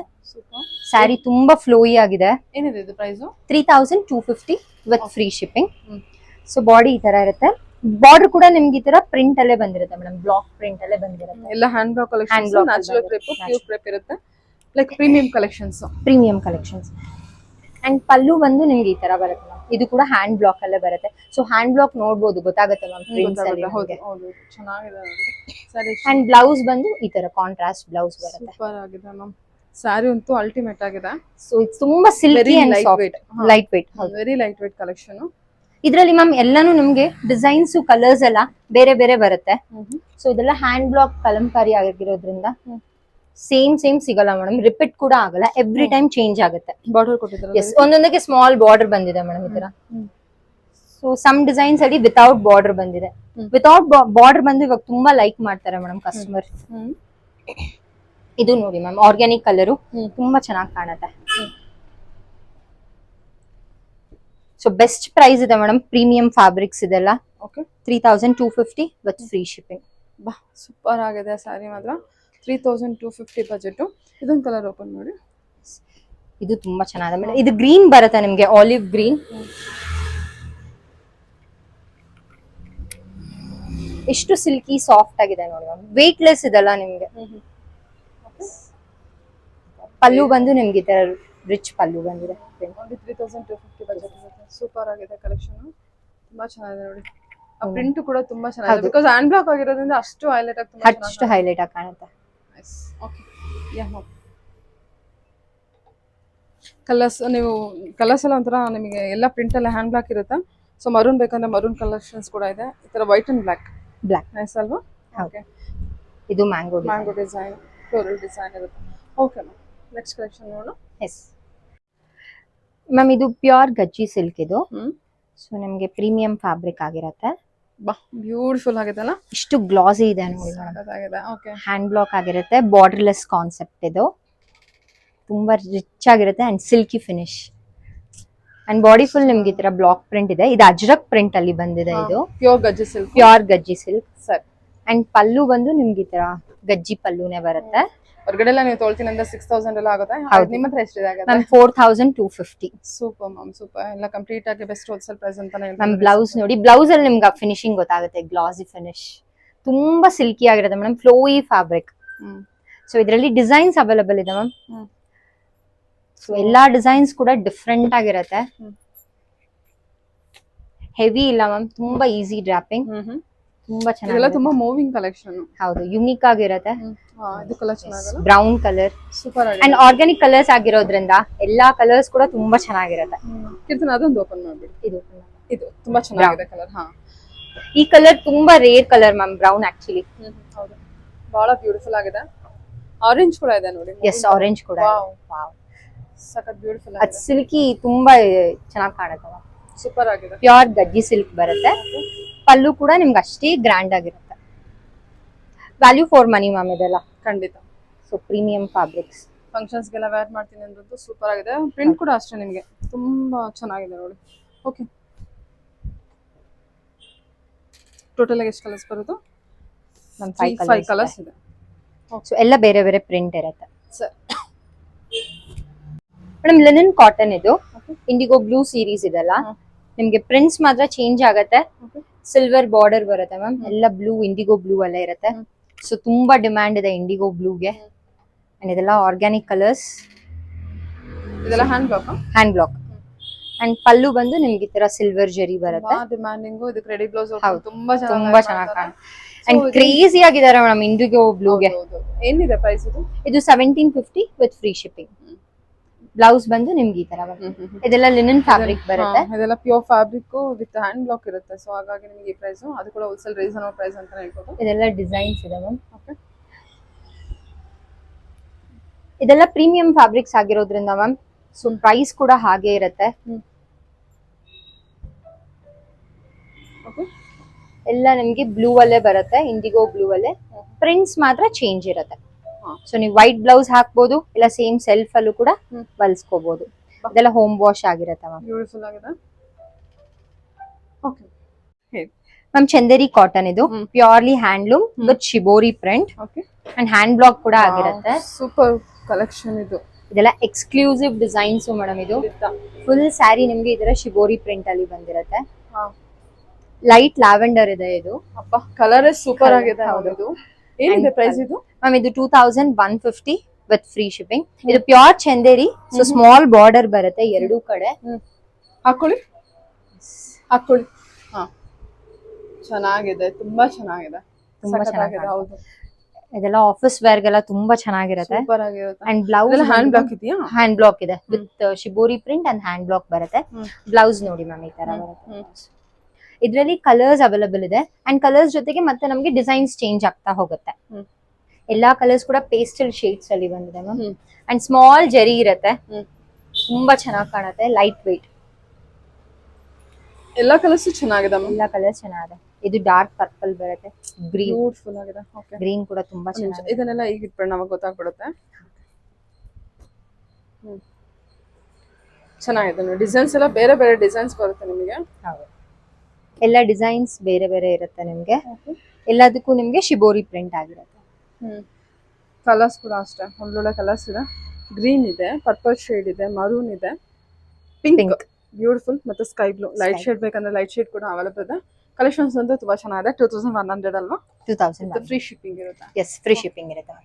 ಸ್ಯಾರಿ ತುಂಬಾ ಫ್ಲೋಯಿ ಆಗಿದೆ. ಏನಿದೆ ಇದು price? 3250 with free shipping. So body ಈ ತರ ಇರುತ್ತೆ. ಬಾರ್ಡರ್ ಕೂಡ ನಿಮ್ಗೆ ಈ ತರ ಪ್ರಿಂಟ್ ಅಲ್ಲೇ ಬಂದಿರುತ್ತೆ ಮೇಡಮ್. ಬ್ಲಾಕ್ ಪ್ರಿಂಟ್ ಅಲ್ಲೇ ಬಂದಿರುತ್ತೆ. ಎಲ್ಲ hand block collections, natural crepe, pure crepe ಇರುತ್ತೆ. Like premium collections. And pallu ಬಂದು ನಿಮ್ಗೆ ಈ ತರ ಬರುತ್ತೆ ಮ್ಯಾಮ್. ಇದು ಕೂಡ ಹ್ಯಾಂಡ್ ಬ್ಲಾಕ್ ಅಲ್ಲೇ ಬರುತ್ತೆ. ಸೊ ಹ್ಯಾಂಡ್ ಬ್ಲಾಕ್ ನೋಡ್ಬೋದು, ಗೊತ್ತಾಗುತ್ತೆ ಮ್ಯಾಮ್ ಪ್ರಿಂಟ್ಸ್ ಅಲ್ಲಿ. ಹೌದು, ಚೆನ್ನಾಗಿದೆ. ಸರಿ. ಅಂಡ್ ಬ್ಲೌಸ್ ಬಂದು ಈ ತರ ಕಾಂಟ್ರಾಸ್ಟ್ ಬ್ಲೌಸ್ ಬರುತ್ತೆ. ಸೂಪರ್ ಆಗಿದೆ ಮ್ಯಾಮ್. ಸ್ಯಾರಿ ಅಂತೂ ಅಲ್ಟಿಮೇಟ್ ಆಗಿದೆ. ಸೊ ಇದು ತುಂಬಾ silky and soft, light weight. Very light weight collection. ಇದ್ರಲ್ಲಿ ಮ್ಯಾಮ್ ಎಲ್ಲಾನು ನಮ್ಗೆ ಡಿಸೈನ್ಸ್ ಕಲರ್ಸ್ ಎಲ್ಲ ಬೇರೆ ಬೇರೆ ಬರುತ್ತೆ. ಸೊ ಇದೆಲ್ಲ ಹ್ಯಾಂಡ್ ಬ್ಲಾಕ್ ಕಲಂಕಾರಿ ಆಗಿರೋದ್ರಿಂದ ಸೇಮ್ ಸಿಗಲ್ಲ ಮೇಡಮ್. ರಿಪೀಟ್ ಕೂಡ ಆಗಲ್ಲ. ಎವ್ರಿ ಟೈಮ್ ಚೇಂಜ್ ಆಗುತ್ತೆ. ಬಾರ್ಡರ್ ಕೊಟ್ಟಿದ್ದಾರೆ. ಒಂದೊಂದಕ್ಕೆ ಸ್ಮಾಲ್ ಬಾರ್ಡರ್ ಬಂದಿದೆ ಮೇಡಮ್ ಈ ತರ. ಸೊ ಸಮ್ ಡಿಸೈನ್ಸ್ ಅಲ್ಲಿ ವಿತೌಟ್ ಬಾರ್ಡರ್ ಬಂದಿದೆ. ವಿತೌಟ್ ಬಾರ್ಡರ್ ಬಂದು ಇವಾಗ ತುಂಬಾ ಲೈಕ್ ಮಾಡ್ತಾರೆ ಮೇಡಮ್ ಕಸ್ಟಮರ್. ಇದು ನೋಡಿ ಮ್ಯಾಮ್, ಆರ್ಗ್ಯಾನಿಕ್ ಕಲರು ತುಂಬಾ ಚೆನ್ನಾಗಿ ಕಾಣುತ್ತೆ. ಸೊ ಬೆಸ್ಟ್ ಪ್ರೈಸ್ ಇದೆ ಮೇಡಮ್. ಪ್ರೀಮಿಯಂ ಫ್ಯಾಬ್ರಿಕ್ಸ್ ಇದೆಲ್ಲ. Okay, 3250 with free shipping. ಬಾ ಸೂಪರ್ ಆಗಿದೆ ಸ್ಯಾರಿ ಮಾತ್ರ. 3250 ಬಜೆಟ್. ಇದೊಂದು ಕಲರ್ ಓಪನ್ ಮಾಡಿ. ಇದು ತುಂಬಾ ಚೆನ್ನಾಗಿದೆ ಮೇಡಮ್. ಇದು ಗ್ರೀನ್ ಬರುತ್ತೆ ನಿಮ್ಗೆ, ಆಲಿವ್ ಗ್ರೀನ್. ಎಷ್ಟು ಸಿಲ್ಕಿ ಸಾಫ್ಟ್ ಆಗಿದೆ ನೋಡಿ ಮ್ಯಾಮ್. ವೇಟ್ ಲೆಸ್ ಇದೆಲ್ಲ ನಿಮ್ಗೆ. ಪಲ್ಲು ಬಂದು ನಿಮ್ಗೆ ಈ ತರ ರಿಚ್ ಪಲ್ಲು ಬಂದಿದೆ. 3250 ಬಜೆಟ್ ಇರುತ್ತೆ. ಸೂಪರ್ ಆಗಿದೆ ಕಲೆಕ್ಷನ್. ತುಂಬಾ ಚೆನ್ನಾಗಿದೆ ನೋಡಿ. ಆ ಪ್ರಿಂಟ್ ಕೂಡ ತುಂಬಾ ಚೆನ್ನಾಗಿದೆ. ಬಿಕಾಸ್ ಹ್ಯಾಂಡ್ ಬ್ಲಾಕ್ ಆಗಿರೋದ್ರಿಂದ ಅಷ್ಟು ಹೈಲೈಟ್ ಆಗಿ ಹೈಲೈಟ್ ಆಗಿ ಕಾಣುತ್ತೆ. ಓಕೆ, ಯಾ ಕಲರ್ಸ್ ನೀವು ಕಲರ್ಸ್ ಎಲ್ಲ ಒಂಥರ ನಿಮಗೆ ಎಲ್ಲ ಪ್ರಿಂಟ್ ಎಲ್ಲ ಹ್ಯಾಂಡ್ ಬ್ಲಾಕ್ ಇರುತ್ತೆ. ಸೊ ಮರೂನ್ ಬೇಕಂದ್ರೆ ಮರೂನ್ ಕಲೆಕ್ಷನ್ಸ್ ಕೂಡ ಇದೆ. ಈ ತರ white and black black. Nice ಅಲ್ವಾ? ಹೌದು. ಓಕೆ, ಇದು mango mango design, floral design ಇರುತ್ತೆ. ಓಕೆ ಮ್ಯಾಮ್, ನೆಕ್ಸ್ಟ್ ಕಲೆಕ್ಷನ್ ನೋಡೋಣ. ಎಸ್ ಮ್ಯಾಮ್, ಇದು ಪ್ಯೂರ್ ಗಜ್ಜಿ ಸಿಲ್ಕ್ ಇದು. ಹ್ಮ್, ಸೊ ನಿಮ್ಗೆ ಪ್ರೀಮಿಯಂ ಫ್ಯಾಬ್ರಿಕ್ ಆಗಿರತ್ತೆ. ಬಾ ಬ್ಯೂಟಿಫುಲ್ ಆಗಿದೆಲ್ಲ, ಇಷ್ಟು ಗ್ಲಾಸಿ ಇದೆ ನೋಡಿ ಮೇಡಮ್. ಸಖತ್ತಾಗಿದೆ. ಓಕೆ, ಹ್ಯಾಂಡ್ ಬ್ಲಾಕ್ ಆಗಿರುತ್ತೆ, ಬಾರ್ಡರ್ಲೆಸ್ ಕಾನ್ಸೆಪ್ಟ್ ಇದು. ತುಂಬಾ ರಿಚ್ ಆಗಿರುತ್ತೆ and silky finish. And body full ನಿಮ್ಗೆ ಈ ತರ ಬ್ಲಾಕ್ ಪ್ರಿಂಟ್ ಇದೆ. ಇದು ಅಜ್ರಕ್ ಪ್ರಿಂಟ್ ಅಲ್ಲಿ ಬಂದಿದೆ. ಇದು pure ಗಜ್ಜಿ silk. Pure ಗಜ್ಜಿ silk. Sir, and pallu ಬಂದು ನಿಮ್ಗೆ ಈ ತರ ಗಜ್ಜಿ ಪಲ್ಲುನೇ ಬರುತ್ತೆ. ಹೊರಗಡೆ ಎಲ್ಲ ನೀವು ತೊಳ್ತೀನಿ ಅಂದ್ರೆ 6000 ಎಲ್ಲ ಆಗುತ್ತೆ. ಹೌದು. ನಿಮ್ಮ ಹತ್ರ ಎಷ್ಟಿದೆ ಆಗುತ್ತೆ? ಮ್ಯಾಮ್ 4250. Super ma'am, super. ಎಲ್ಲ ಕಂಪ್ಲೀಟ್ ಆಗಿ ಬೆಸ್ಟ್ ಹೋಲ್ಸೇಲ್ ಪ್ರೈಸ್ ಅಂತಾನೆ ಮ್ಯಾಮ್ ಹೇಳ್ಬೋದು. ಬ್ಲೌಸ್ ನೋಡಿ, ಬ್ಲೌಸ್ ಅಲ್ಲಿ ನಿಮ್ಗೆ ಫಿನಿಶಿಂಗ್ ಗೊತ್ತಾಗುತ್ತೆ, ಗ್ಲಾಸಿ ಫಿನಿಶ್. ತುಂಬಾ ಸಿಲ್ಕಿ ಆಗಿರುತ್ತೆ ಮೇಡಮ್, ಫ್ಲೋಯಿ ಫ್ಯಾಬ್ರಿಕ್. ಹ್ಮ್, ಸೊ ಇದರಲ್ಲಿ ಡಿಸೈನ್ಸ್ ಅವೈಲೇಬಲ್ ಇದೆ ಮ್ಯಾಮ್. ಹ್ಮ್. ಸೊ ಎಲ್ಲಾ ಡಿಸೈನ್ಸ್ ಕೂಡ ಡಿಫ್ರೆಂಟ್ ಆಗಿರುತ್ತೆ. ಹ್ಮ್. ಹೆವಿ ಇಲ್ಲ ಮ್ಯಾಮ್, ತುಂಬಾ ಈಸಿ ಡ್ರಾಪಿಂಗ್. ಹ್ಮ್. ತುಂಬಾ ಇದೆಲ್ಲ ಚೆನ್ನಾಗಿ. ತುಂಬಾ ಮೂವಿಂಗ್ ಕಲೆಕ್ಷನ್. ಹೌದು, ಯುನಿಕ್ ಆಗಿರುತ್ತೆ. ಇದು ಕಲರ್ ಚೆನ್ನಾಗಲ್ಲ, ಬ್ರೌನ್ ಕಲರ್ ಸೂಪರ್ ಅಂಡ್ ಆಗಿದೆ. ಆರ್ಗ್ಯಾನಿಕ್ ಕಲರ್ಸ್ ಆಗಿರೋದ್ರಿಂದ ಎಲ್ಲಾ ಕಲರ್ಸ್ ಕೂಡ ತುಂಬಾ ಚೆನ್ನಾಗಿರುತ್ತೆ. ಕೀರ್ತನ ಅದೊಂದು ಓಪನ್ ಮಾಡ್ಬಿಡಿ. ಇದು ತುಂಬಾ ಚೆನ್ನಾಗಿದೆ ಕಲರ್. ಹಾ, ಈ ಕಲರ್ ತುಂಬಾ rare colour ma'am, brown actually. ಹೌದು, ಬಹಳ ಬ್ಯೂಟಿಫುಲ್ ಆಗಿದೆ. ಆರೆಂಜ್ ಕೂಡ ಇದೆ ನೋಡಿ. ಎಸ್, ಆರೆಂಜ್ ಕೂಡ. ವಾವ್, ಸಖತ್ ಬ್ಯೂಟಿಫುಲ್ ಅದ್ ಆಗಿದೆ, ಸಿಲ್ಕಿ ತುಂಬಾ ಚೆನ್ನಾಗಿ ಕಾಣುತ್ತೆ. ಸೂಪರ್ ಆಗಿದೆ. ಪ್ಯೂರ್ ಗಜ್ಜಿ ಸಿಲ್ಕ್ ಬರುತ್ತೆ. ಪಲ್ಲು ಕೂಡ ನಿಮ್ಗೆ ಅಷ್ಟೇ ಗ್ರ್ಯಾಂಡ್ ಆಗಿರುತ್ತೆ. ವ್ಯಾಲ್ಯೂ ಫಾರ್ ಮನಿ ಮ್ಯಾಮ್ ಇದೆಲ್ಲ. ಖಂಡಿತ. So premium fabrics. ಫಂಕ್ಷನ್ಸ್ ಗೆಲ್ಲ ವೇರ್ ಮಾಡ್ತೀನಿ ಅಂದ್ರೂ ಸೂಪರ್ ಆಗಿದೆ. ಪ್ರಿಂಟ್ ಕೂಡ ಅಷ್ಟೇ ನಿಮಗೆ ತುಂಬಾ ಚೆನ್ನಾಗಿದೆ ನೋಡಿ. ಓಕೆ, ಟೋಟಲ್ ಆಗಿ ಎಷ್ಟು ಕಲರ್ಸ್ ಬರುತ್ತೋ? ನಮ್ 5 ಕಲರ್ಸ್ ಇದೆ. ಸೊ ಎಲ್ಲ ಬೇರೆ ಬೇರೆ ಪ್ರಿಂಟ್ ಇರುತ್ತೆ. ಸರ್, ಮೇಡಮ್ ಲಿನನ್ ಕಾಟನ್ ಇದು. ಇಂಡಿಗೋ ಬ್ಲೂ ಸೀರೀಸ್ ಇದೆಲ್ಲ. ನಿಮ್ಗೆ ಪ್ರಿಂಟ್ಸ್ ಮಾತ್ರ ಚೇಂಜ್ ಆಗತ್ತೆ. ಸಿಲ್ವರ್ ಬಾರ್ಡರ್ ಬರುತ್ತೆ ಮ್ಯಾಮ್. ಎಲ್ಲ ಬ್ಲೂ, ಇಂಡಿಗೋ ಬ್ಲೂ ಅಲ್ಲೇ ಇರುತ್ತೆ. ಸೊ ತುಂಬಾ ಡಿಮ್ಯಾಂಡ್ ಇದೆ ಇಂಡಿಗೋ ಬ್ಲೂಗೆ. ಅಂಡ್ ಇದೆಲ್ಲ ಆರ್ಗ್ಯಾನಿಕ್ ಕಲರ್ಸ್. ಇದೆಲ್ಲ hand block. Hand block. And pallu ಬಂದು ನಿಮ್ಗೆ ಈ ತರ ಸಿಲ್ವರ್ ಜರಿ ಬರುತ್ತೆ. ಡಿಮ್ಯಾಂಡಿಂಗ್. ಇದಕ್ಕೆ ರೆಡಿ ಬ್ಲೌಸ್ ಹೌದು. ತುಂಬಾ ತುಂಬಾ ಚೆನ್ನಾಗಿ ಕಾಣುತ್ತೆ. ಅಂಡ್ ಕ್ರೇಜಿ ಆಗಿದ್ದಾರೆ ಮೇಡಮ್ ಇಂಡಿಗೋ ಬ್ಲೂಗೆ. ಏನಿದೆ ಪ್ರೈಸ್ ಇದು? ಇದು 1750 ವಿತ್ ಫ್ರೀ ಶಿಪ್ಪಿಂಗ್. ಬ್ಲೌಸ್ ಬಂದು ನಿಮ್ಗೆ ಈ ತರ ಬರುತ್ತೆ. ಇದೆಲ್ಲ ಲಿನನ್ ಫ್ಯಾಬ್ರಿಕ್ ಬರುತ್ತೆ. ಇದೆಲ್ಲ pure fabric with hand block ಇರುತ್ತೆ. ಸೊ ಹಾಗಾಗಿ ನಿಮಗೆ ಈ ಪ್ರೈಸ್, ಅದು ಕೂಡ ಹೋಲ್ಸೇಲ್ ರೀಸನಬಲ್ ಪ್ರೈಸ್ ಅಂತ ಹೇಳ್ಬೋದು. ಇದೆಲ್ಲ ಡಿಸೈನ್ಸ್ ಇದೆ ಮ್ಯಾಮ್. ಓಕೆ, ಇದೆಲ್ಲ ಪ್ರೀಮಿಯಂ ಫ್ಯಾಬ್ರಿಕ್ಸ್ ಆಗಿರೋದ್ರಿಂದ ಮ್ಯಾಮ್, ಸೊ ಪ್ರೈಸ್ ಕೂಡ ಹಾಗೆ ಇರುತ್ತೆ. ಓಕೆ, ಎಲ್ಲ ನಿಮ್ಗೆ ಬ್ಲೂ ಅಲ್ಲೇ ಬರುತ್ತೆ, ಇಂಡಿಗೋ ಬ್ಲೂ ಅಲ್ಲೇ. ಪ್ರಿಂಟ್ಸ್ ಮಾತ್ರ ಚೇಂಜ್ ಇರುತ್ತೆ. ಸೊ ನೀವು ವೈಟ್ ಬ್ಲೌಸ್ ಹಾಕ್ಬೋದು, ಇಲ್ಲ ಸೇಮ್ ಸೆಲ್ಫ್ ಅಲ್ಲೂ ಕೂಡ ಹೊಲ್ಸ್ಕೋಬಹುದು. ಇದೆಲ್ಲ ಹೋಮ್ ವಾಶ್ ಆಗಿರುತ್ತೆ ಮ್ಯಾಮ್. ಬ್ಯೂಟಿಫುಲ್ ಆಗಿದೆ. ಓಕೆ, ಮ್ಯಾಮ್ ಚಂದೇರಿ ಕಾಟನ್ ಇದು. Purely handloom with shibori print. Okay, and hand block ಕೂಡ ಆಗಿರುತ್ತೆ. ಸೂಪರ್ ಕಲೆಕ್ಷನ್ ಇದು. ಇದೆಲ್ಲ ಎಕ್ಸ್ಕ್ಲೂಸಿವ್ ಡಿಸೈನ್ಸ್ ಮೇಡಮ್. ಇದು ಫುಲ್ ಸ್ಯಾರಿ ನಿಮ್ಗೆ ಇದರ ಶಿಬೋರಿ ಪ್ರಿಂಟ್ ಅಲ್ಲಿ ಬಂದಿರುತ್ತೆ. ಲೈಟ್ ಲ್ಯಾವೆಂಡರ್ ಇದೆ ಇದು. ಅಪ್ಪ, ಕಲರ್ ಸೂಪರ್ ಆಗಿದೆ. ಹೌದು. ಏನಿದೆ ಪ್ರೈಸ್ ಇದು? ಮ್ಯಾಮ್ ಇದು 2150 ವಿತ್ ಫ್ರೀ ಶಿಪ್ಪಿಂಗ್. ಇದು pure Chanderi. So small border ಬರುತ್ತೆ ಎರಡೂ ಕಡೆ. ಹಾಕೊಳ್ಳಿ, ಹಾಕೊಳ್ಳಿ. ಹಾ, ಚೆನ್ನಾಗಿದೆ, ತುಂಬಾ ಚೆನ್ನಾಗಿದೆ, ತುಂಬಾ ಚೆನ್ನಾಗಿದೆ. ಹೌದು, ಇದೆಲ್ಲ ಆಫೀಸ್ ವೇರ್ ಗೆಲ್ಲ ತುಂಬಾ ಚೆನ್ನಾಗಿರುತ್ತೆ. ಸೂಪರ್ ಆಗಿರುತ್ತೆ. ಅಂಡ್ ಬ್ಲೌಸ್ ಹ್ಯಾಂಡ್ ಬ್ಲಾಕ್ ಇದೆಯಾ? ಹ್ಯಾಂಡ್ ಬ್ಲಾಕ್ ಇದೆ with shibori print and hand block ಬರುತ್ತೆ. ಬ್ಲೌಸ್ ನೋಡಿ ಮ್ಯಾಮ್ ಈ ತರ ಬರುತ್ತೆ. ಇದರಲ್ಲಿ ಕಲರ್ಸ್ ಅವೈಲೇಬಲ್ ಇದೆ. ಅಂಡ್ ಕಲರ್ಸ್ ಜೊತೆಗೆ ಮತ್ತೆ ನಮಗೆ ಡಿಸೈನ್ಸ್ ಚೇಂಜ್ ಆಗ್ತಾ ಹೋಗುತ್ತೆ. ಎಲ್ಲಾ ಕಲರ್ಸ್ ಕೂಡ ಪೇಸ್ಟಲ್ ಶೇಡ್ಸ್ ಅಲ್ಲಿ ಬಂದಿದೆ ಮ್ಯಾಮ್. ಅಂಡ್ ಸ್ಮಾಲ್ ಜರಿ ಇರುತ್ತೆ. ತುಂಬಾ ಚೆನ್ನಾಗಿ ಕಾಣುತ್ತೆ, ಲೈಟ್ ವೇಟ್. ಎಲ್ಲಾ ಕಲರ್ಸ್ ಚೆನ್ನಾಗಿದೆ. ಎಲ್ಲಾ ಕಲರ್ಸ್ ಚೆನ್ನಾಗಿದೆ. ಇದು ಡಾರ್ಕ್ ಪರ್ಪಲ್ ಬರುತ್ತೆ, ಗ್ರೀನ್. ಬ್ಯೂಟಿಫುಲ್ ಆಗಿದೆ. ಓಕೆ, ಗ್ರೀನ್ ಕೂಡ ತುಂಬಾ ಚೆನ್ನಾಗಿದೆ. ಇದನ್ನೆಲ್ಲ ಈಗ ಇಟ್ಬಿಟ್ಟು ನಮಗೆ ಗೊತ್ತಾಗ್ಬಿಡುತ್ತೆ. ಚೆನ್ನಾಗಿದೆ ನೋಡಿ. ಡಿಸೈನ್ಸ್ ಎಲ್ಲ ಬೇರೆ ಬೇರೆ ಡಿಸೈನ್ಸ್ ಬರುತ್ತೆ ನಿಮಗೆ. ಹೌದು, ಎಲ್ಲ ಡಿಸೈನ್ಸ್ ಬೇರೆ ಬೇರೆ ಇರುತ್ತೆ ನಿಮ್ಗೆ. ಎಲ್ಲದಕ್ಕೂ ನಿಮ್ಗೆ ಶಿಬೋರಿ ಪ್ರಿಂಟ್ ಆಗಿರುತ್ತೆ. ಕಲರ್ಸ್ ಕೂಡ ಅಷ್ಟೇ ಒಳ್ಳೊಳ್ಳೆ ಕಲರ್ಸ್ ಇದೆ. ಗ್ರೀನ್ ಇದೆ, ಪರ್ಪಲ್ ಶೇಡ್ ಇದೆ, ಮರೂನ್ ಇದೆ, ಪಿಂಕ್ ಬ್ಯೂಟಿಫುಲ್, ಮತ್ತೆ ಸ್ಕೈ ಬ್ಲೂ. ಲೈಟ್ ಶೇಡ್ ಬೇಕಂದ್ರೆ ಲೈಟ್ ಶೇಡ್ ಕೂಡ ಅವೈಲೇಬಲ್ ಇದೆ. ಕಲೆಕ್ಷನ್ಸ್ ಅಂತೂ ತುಂಬಾ ಚೆನ್ನಾಗಿದೆ. 2100 ಅಲ್ವಾ? 2000 ಫ್ರೀ ಶಿಪ್ಪಿಂಗ್ ಇರುತ್ತೆ. ಎಸ್, ಫ್ರೀ ಶಿಪ್ಪಿಂಗ್ ಇರುತ್ತೆ.